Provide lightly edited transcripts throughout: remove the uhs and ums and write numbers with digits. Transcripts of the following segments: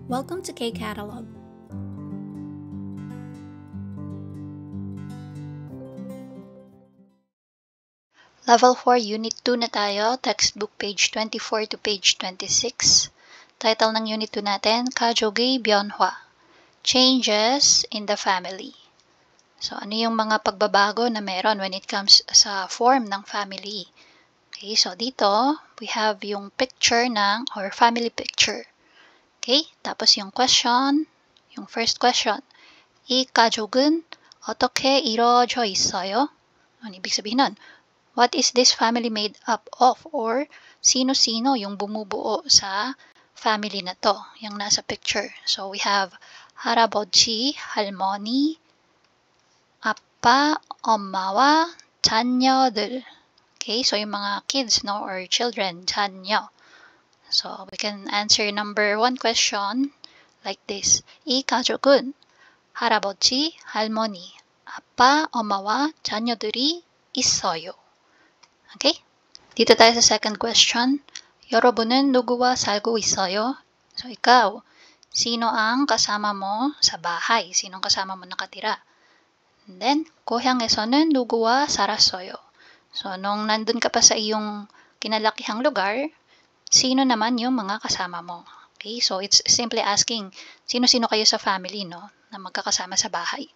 Welcome to K-Catalog. Level 4, Unit 2 na tayo. Textbook page 24 to page 26. Title ng Unit 2 natin, 가족의 변화. Changes in the family. So, ano yung mga pagbabago na meron when it comes sa form ng family? Okay, so dito, we have yung picture or family picture. Okay, tapos yung question, yung first question. 이 가족은 어떻게 이루어져 있어요? Ano ibig sabihin nun? What is this family made up of? Or sino-sino yung bumubuo sa family na to, yung nasa picture. So we have 할아버지, 할머니, 아빠, 엄마와 자녀들. Okay, so yung mga kids, no, or children, 자녀. So we can answer number 1 question like this. 이 가족은 할아버지, 할머니, 아빠, 엄마와 자녀들이 있어요. Okay? Dito tayo sa second question. 여러분은 누구와 살고 있어요? So, ikaw, sino ang kasama mo sa bahay? Sinong kasama mo nakatira? And then, 고향에서는 누구와 살았어요? So, nung nandun ka pa sa iyong kinalakihang lugar, sino naman yung mga kasama mo? Okay? So, it's simply asking, sino-sino kayo sa family, no? Na magkakasama sa bahay.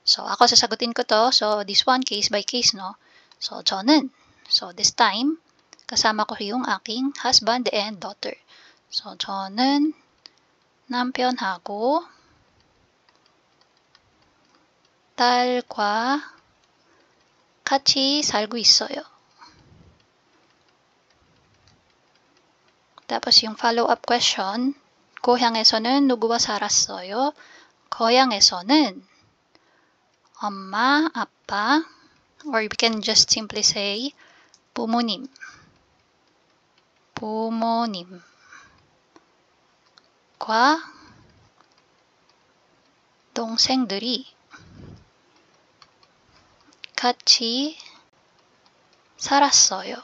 So, ako sasagutin ko to. So, this one, case by case, no? So, 저는. So, this time, kasama ko yung aking husband and daughter. So, 저는 남편하고 딸과 같이 살고 있어요. Tapos yung follow-up question, 고향에서는 누구와 살았어요? 고향에서는 엄마, 아빠, or we can just simply say 부모님. 부모님과 동생들이 같이 살았어요.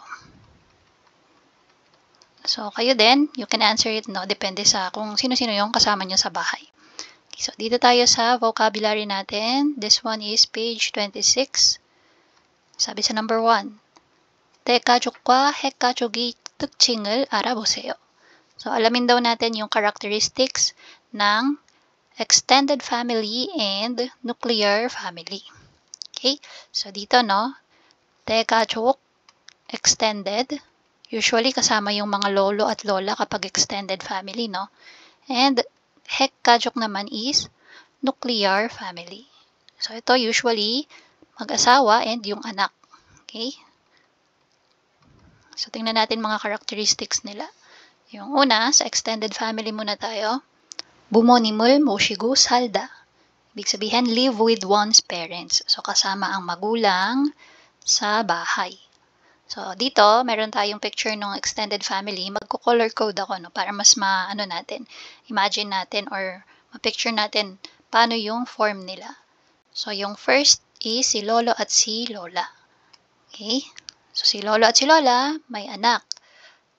So, kayo din, you can answer it, no? Depende sa kung sino-sino yung kasama nyo sa bahay. Okay, so, dito tayo sa vocabulary natin. This one is page 26. Sabi sa number 1. 대가족과 핵가족의 특징을 알아보세요. So, alamin daw natin yung characteristics ng extended family and nuclear family. Okay? So, dito, no? 대가족, extended. Usually, kasama yung mga lolo at lola kapag extended family, no? And 핵가족 naman is nuclear family. So, ito usually mag-asawa and yung anak. Okay? So, tingnan natin mga characteristics nila. Yung una, sa extended family muna tayo. 부모님을 모시고 살다. Ibig sabihin, live with one's parents. So, kasama ang magulang sa bahay. So, dito, meron tayong picture ng extended family. Magko-color code ako, no? Para mas imagine natin or ma-picture natin paano yung form nila. So, yung first is si lolo at si lola. Okay? So, si lolo at si lola, may anak.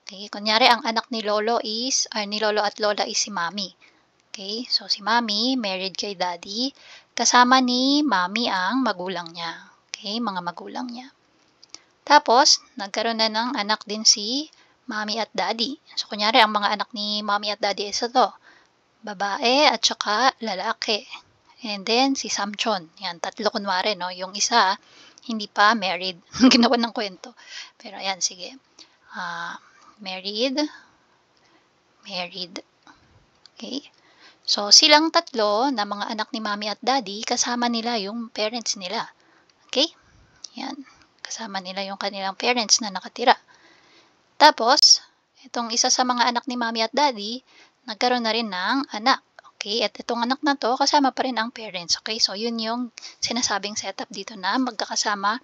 Okay? Kunyari, ang anak ni lolo at lola is si mami. Okay? So, si mami, married kay daddy. Kasama ni mami ang magulang niya. Okay? Mga magulang niya. Tapos, nagkaroon na ng anak din si mami at daddy. So, kunyari, ang mga anak ni mami at daddy is ito. Babae at saka lalaki. And then, si Samchon. Yan, tatlo kunwari, no? Yung isa, hindi pa married. Ginawa ng kwento. Pero, ayan, sige. Married. Okay? So, silang tatlo na mga anak ni mami at daddy, kasama nila yung parents nila. Okay? Yan. Kasama nila yung kanilang parents na nakatira. Tapos, itong isa sa mga anak ni mami at daddy, nagkaroon na rin ng anak. Okay? At itong anak na to, kasama pa rin ang parents. Okay? So, yun yung sinasabing setup dito na magkakasama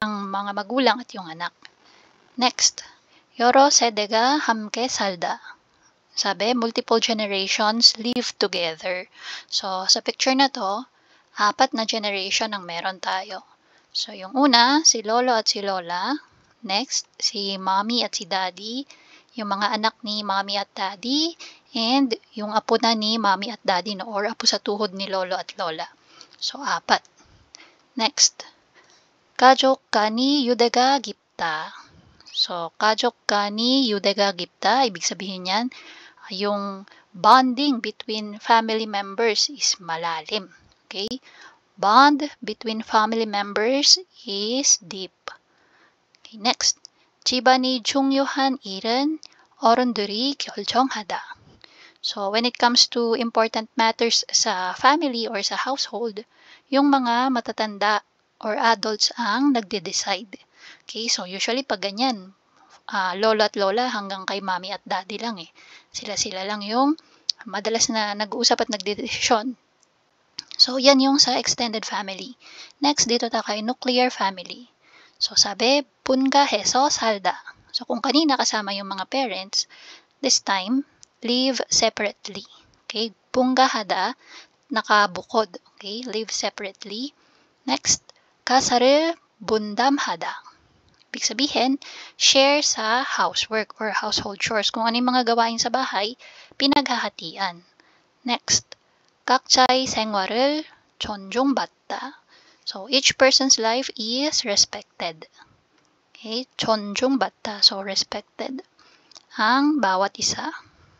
ang mga magulang at yung anak. Next. 여러 세대가 함께 살다. Sabi, multiple generations live together. So, sa picture na to, 4 na generation ang meron tayo. So, yung una, si lolo at si lola. Next, si mommy at si daddy. yung mga anak ni mommy at daddy, and yung apo na ni mommy at daddy, no, or apo sa tuhod ni lolo at lola. So, 4. Next, 가족 간이 유대가 깊다. So, 가족 간이 유대가 깊다, ibig sabihin yan, yung bonding between family members is malalim. Okay? Bond between family members is deep. Okay, next. 집안이 중요한 일은 어른들이 결정하다. So, when it comes to important matters sa family or sa household, yung mga matatanda or adults ang nagde-decide. Okay, so usually pag ganyan, lolo at lola hanggang kay mommy at daddy lang eh. Sila-sila lang yung madalas na nag-uusap at nagdedesisyon. So, yan yung sa extended family. Next, dito tayo kay nuclear family. So, sabi, 분가해서 살다. So, kung kanina kasama yung mga parents, this time, live separately. Okay? 분가하다, nakabukod. Okay? Live separately. Next, 가사를 분담하다. Ibig sabihin, share sa housework or household chores. Kung ano yung mga gawain sa bahay, pinaghahatian. Next, 각자의 생활을 존중받다. So, each person's life is respected. Okay, 존중받다. So, respected ang bawat isa.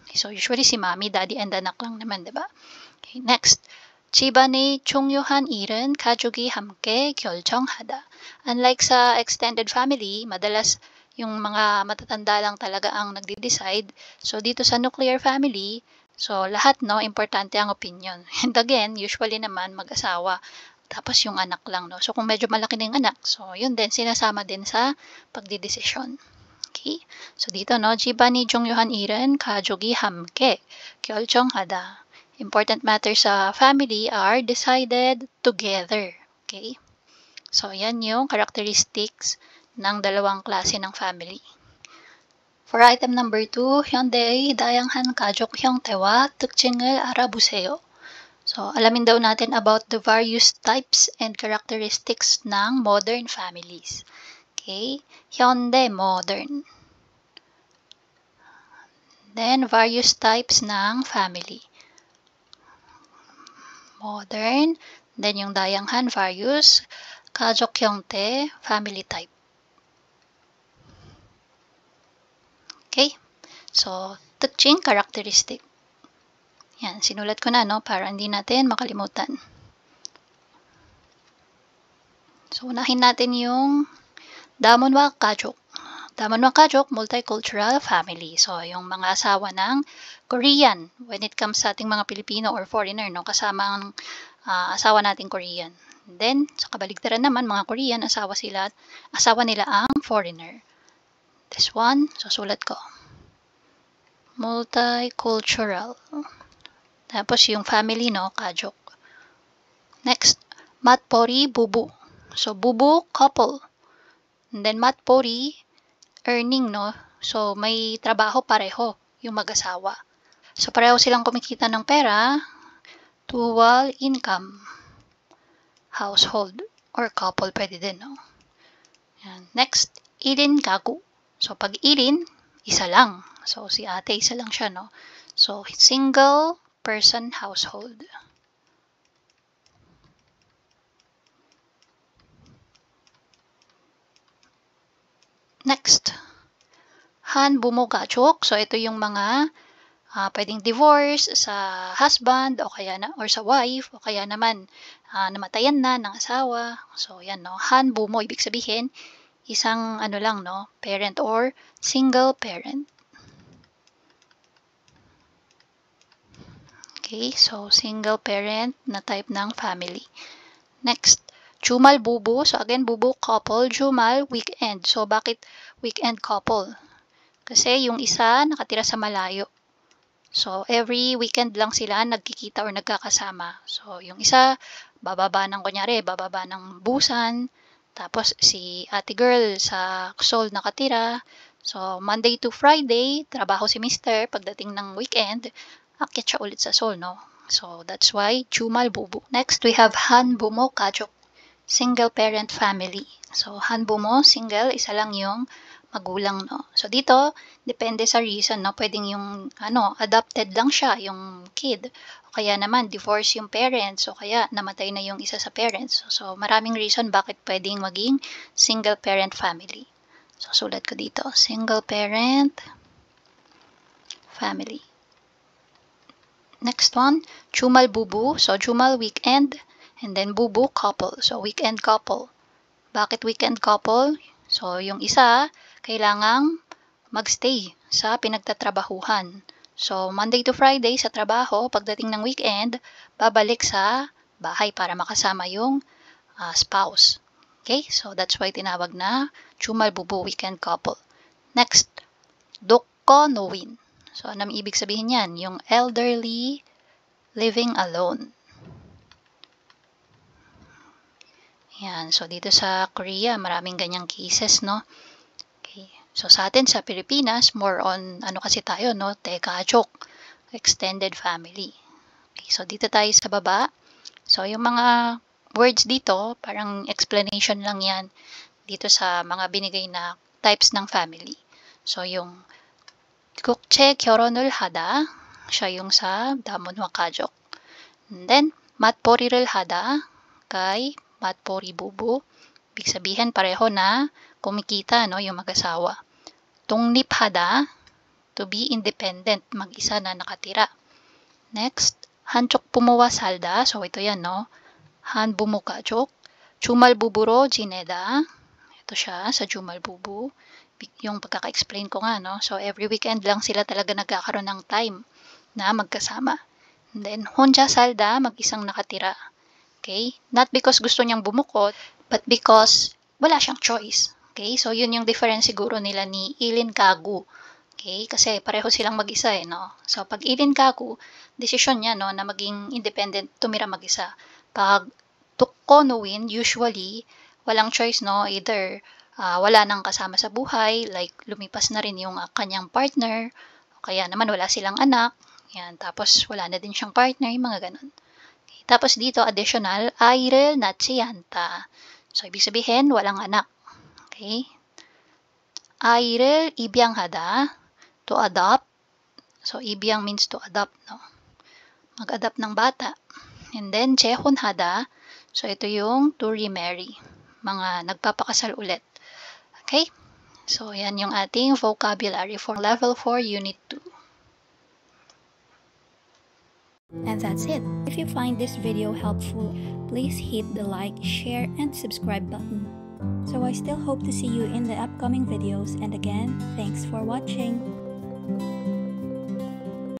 Okay, so, usually si mommy, daddy, and anak lang naman, diba? Okay, next. 집안의 중요한 일은 가족이 함께 결정하다. Unlike sa extended family, madalas yung mga matatanda lang talaga ang nagde-decide. So, dito sa nuclear family, so, lahat, no, importante ang opinion. And again, usually naman, mag-asawa. Tapos yung anak lang, no. So, kung medyo malaki na yung anak, so, yun din, sinasama din sa pagdidesisyon. Okay? So, dito, no, 집안이 중요한 일은 가족이 함께 결정하다. Important matters sa family are decided together. Okay? So, yan yung characteristics ng dalawang klase ng family. For item number 2, 현대의 다양한 가족 형태와 특징을 알아보세요. So, alamin daw natin about the various types and characteristics ng modern families. Okay? 현대, modern. Then, various types ng family. Modern. Then, yung 다양한, various. 가족 형태, family type. Okay? So, 특징, characteristic. Yan, sinulat ko na, no? Para hindi natin makalimutan. So, unahin natin yung 다문화 가족. 다문화 가족, multicultural family. So, yung mga asawa ng Korean, when it comes sa ating mga Pilipino or foreigner, no? Kasama ang asawa nating Korean. And then, sa kabaligtaran naman, mga Korean, asawa nila ang foreigner. This one, susulat ko. Multicultural. Tapos yung family, no, 가족. Next, 맞벌이 부부. So, bubu, couple. And then, 맞벌이, earning, no. So, may trabaho pareho yung mag-asawa. So, pareho silang kumikita ng pera. Dual income. Household or couple, pwede din, no. Yan. Next, 1인 가구. So, pag 1인, isa lang. So, si ate, isa lang siya, no. So, single person household. Next, 한부모 가족. So, ito yung mga pwedeng divorce sa husband o kaya na, or sa wife o kaya naman namatayan na ng asawa. So, yan, no. 한부모, ibig sabihin, isang ano lang, no, parent or single parent. Okay, so single parent na type ng family. Next, 주말 부부. So again, bubu, couple. 주말, weekend. So bakit weekend couple? Kasi yung isa nakatira sa malayo. So every weekend lang sila nagkikita or nagkakasama. So yung isa, bababa ng Busan. Tapos si ate girl sa Seoul nakatira. So Monday to Friday, trabaho si Mr. Pagdating ng weekend, akyat siya ulit sa Seoul, no? So that's why 주말 부부. Next, we have 한부모 가족. Single parent family. So, 한부모, single, isa lang yung magulang, no? So, dito, depende sa reason, no? Pwedeng yung, adopted lang siya, yung kid. O kaya naman, divorce yung parents. O kaya, namatay na yung isa sa parents. So, maraming reason bakit pwedeng maging single parent family. So, sulat ko dito, single parent family. Next one, Jumal Bubu. So, Jumal weekend. And then Bubu couple. So, weekend couple. Bakit weekend couple? So, yung isa, kailangang magstay sa pinagtatrabahuhan. So, Monday to Friday sa trabaho, pagdating ng weekend, babalik sa bahay para makasama yung spouse. Okay? So, that's why tinawag na Jumal Bubu weekend couple. Next, Dokko Nowin. So, anong ibig sabihin yan? Yung elderly living alone. Yan. So, dito sa Korea, maraming ganyang cases, no? Okay. So, sa atin, sa Pilipinas, more on, kasi tayo, no? Tekajok. Extended family. Okay. So, dito tayo sa baba. So, yung mga words dito, parang explanation lang yan dito sa mga binigay na types ng family. So, yung 국제 결혼을 하다, siya yung sa Damonhwa Kajok. And then, 맞벌이를 하다, kay 맞벌이 부부. Ibig sabihin, pareho na kumikita, no, yung mag-asawa. 독립하다, to be independent, mag-isa na nakatira. Next, 한쪽 부모와 살다, so ito yan, no, 한부모 가족. 주말 부부로 지내다, ito siya sa 주말 부부. Yung pagkaka-explain ko nga, no? So, every weekend lang sila talaga nagkakaroon ng time na magkasama. And then, 혼자 살다, mag-isang nakatira. Okay? Not because gusto niyang bumukod, but because wala siyang choice. Okay? So, yun yung difference siguro nila ni Ilin Kagu. Okay? Kasi pareho silang mag-isa, no? So, pag Ilin Kagu, desisyon niya, no, na maging independent, tumira mag-isa. Pag Dokko Nowin, usually, walang choice, no? Either wala nang kasama sa buhay, like lumipas na rin yung kanyang partner, o kaya naman wala silang anak, yan, tapos wala na din siyang partner, yung mga ganun. Okay. Tapos dito, additional, 아이를 낳지 않다. So, ibig sabihin, walang anak. Okay? 아이를 입양하다, to adopt. So, ib양 means to adopt, no? Mag-adopt ng bata. And then, 재혼하다. So, ito yung to remarry. Mga nagpapakasal ulit. Okay? So, yan yung ating vocabulary for Level 4, Unit 2. And that's it. If you find this video helpful, please hit the like, share, and subscribe button. So I still hope to see you in the upcoming videos, and again, thanks for watching.